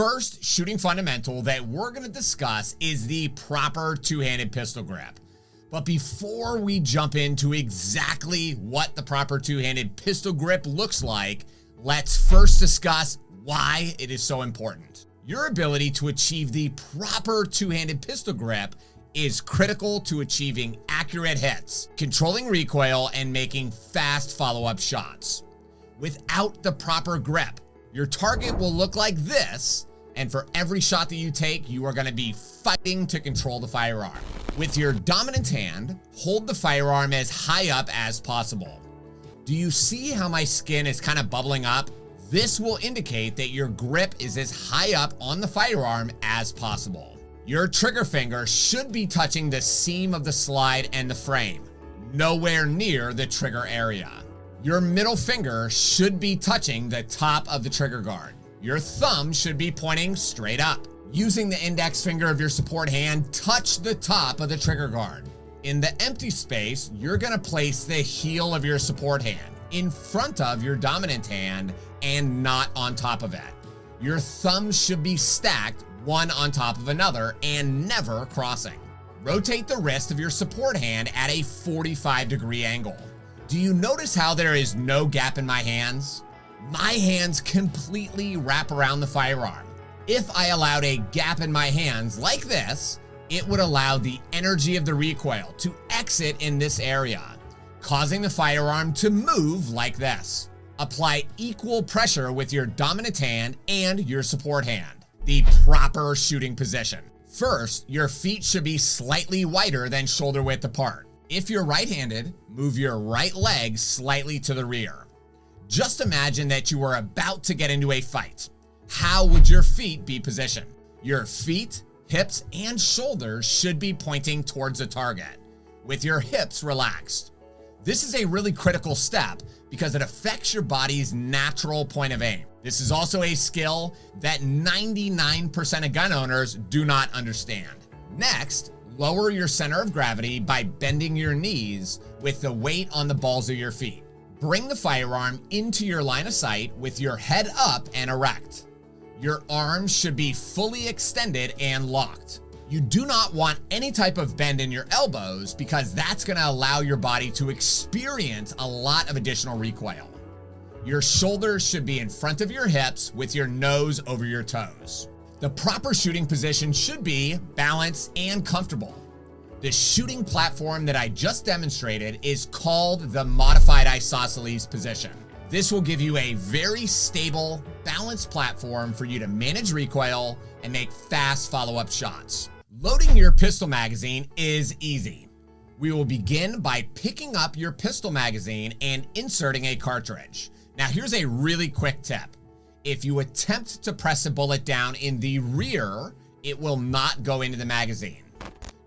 first shooting fundamental that we're going to discuss is the proper two-handed pistol grip. But before we jump into exactly what the proper two-handed pistol grip looks like, let's first discuss why it is so important. Your ability to achieve the proper two-handed pistol grip is critical to achieving accurate hits, controlling recoil, and making fast follow-up shots. Without the proper grip, your target will look like this, and for every shot that you take, you are going to be fighting to control the firearm. With your dominant hand, hold the firearm as high up as possible. Do you see how my skin is kind of bubbling up? This will indicate that your grip is as high up on the firearm as possible. Your trigger finger should be touching the seam of the slide and the frame, nowhere near the trigger area. Your middle finger should be touching the top of the trigger guard. Your thumb should be pointing straight up. Using the index finger of your support hand, touch the top of the trigger guard. In the empty space, you're gonna place the heel of your support hand in front of your dominant hand and not on top of it. Your thumbs should be stacked one on top of another and never crossing. Rotate the wrist of your support hand at a 45-degree angle. Do you notice how there is no gap in my hands? My hands completely wrap around the firearm. If I allowed a gap in my hands like this, it would allow the energy of the recoil to exit in this area, causing the firearm to move like this. Apply equal pressure with your dominant hand and your support hand. The proper shooting position. First, your feet should be slightly wider than shoulder width apart. If you're right-handed, move your right leg slightly to the rear. Just imagine that you are about to get into a fight. How would your feet be positioned? Your feet, hips, and shoulders should be pointing towards the target, with your hips relaxed. This is a really critical step because it affects your body's natural point of aim. This is also a skill that 99% of gun owners do not understand. Next, lower your center of gravity by bending your knees with the weight on the balls of your feet. Bring the firearm into your line of sight with your head up and erect. Your arms should be fully extended and locked. You do not want any type of bend in your elbows because that's going to allow your body to experience a lot of additional recoil. Your shoulders should be in front of your hips with your nose over your toes. The proper shooting position should be balanced and comfortable. The shooting platform that I just demonstrated is called the modified isosceles position. This will give you a very stable, balanced platform for you to manage recoil and make fast follow-up shots. Loading your pistol magazine is easy. We will begin by picking up your pistol magazine and inserting a cartridge. Now here's a really quick tip. If you attempt to press a bullet down in the rear, it will not go into the magazine.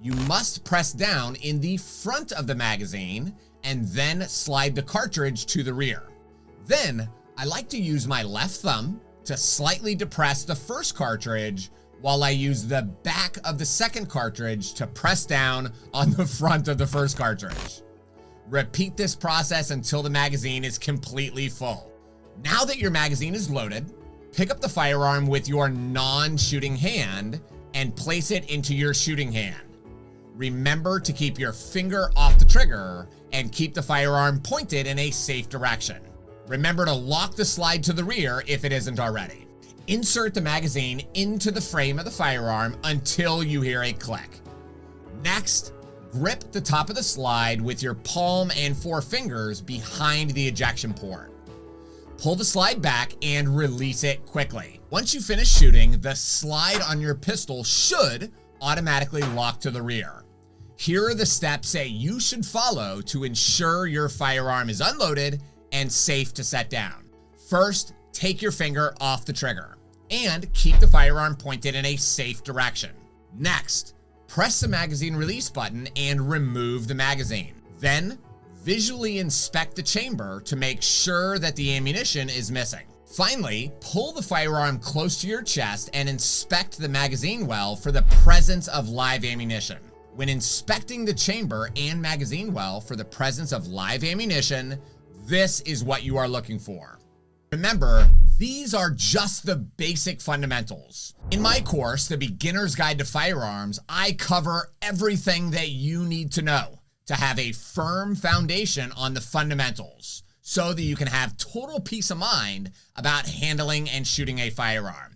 You must press down in the front of the magazine and then slide the cartridge to the rear. Then, I like to use my left thumb to slightly depress the first cartridge while I use the back of the second cartridge to press down on the front of the first cartridge. Repeat this process until the magazine is completely full. Now that your magazine is loaded, pick up the firearm with your non-shooting hand and place it into your shooting hand. Remember to keep your finger off the trigger and keep the firearm pointed in a safe direction. Remember to lock the slide to the rear if it isn't already. Insert the magazine into the frame of the firearm until you hear a click. Next, grip the top of the slide with your palm and four fingers behind the ejection port. Pull the slide back and release it quickly. Once you finish shooting, the slide on your pistol should automatically lock to the rear. Here are the steps that you should follow to ensure your firearm is unloaded and safe to set down. First, take your finger off the trigger and keep the firearm pointed in a safe direction. Next, press the magazine release button and remove the magazine. Then, visually inspect the chamber to make sure that the ammunition is missing. Finally, pull the firearm close to your chest and inspect the magazine well for the presence of live ammunition. When inspecting the chamber and magazine well for the presence of live ammunition, this is what you are looking for. Remember, These are just the basic fundamentals. In my course, The Beginner's Guide to Firearms, I cover everything that you need to know to have a firm foundation on the fundamentals so that you can have total peace of mind about handling and shooting a firearm.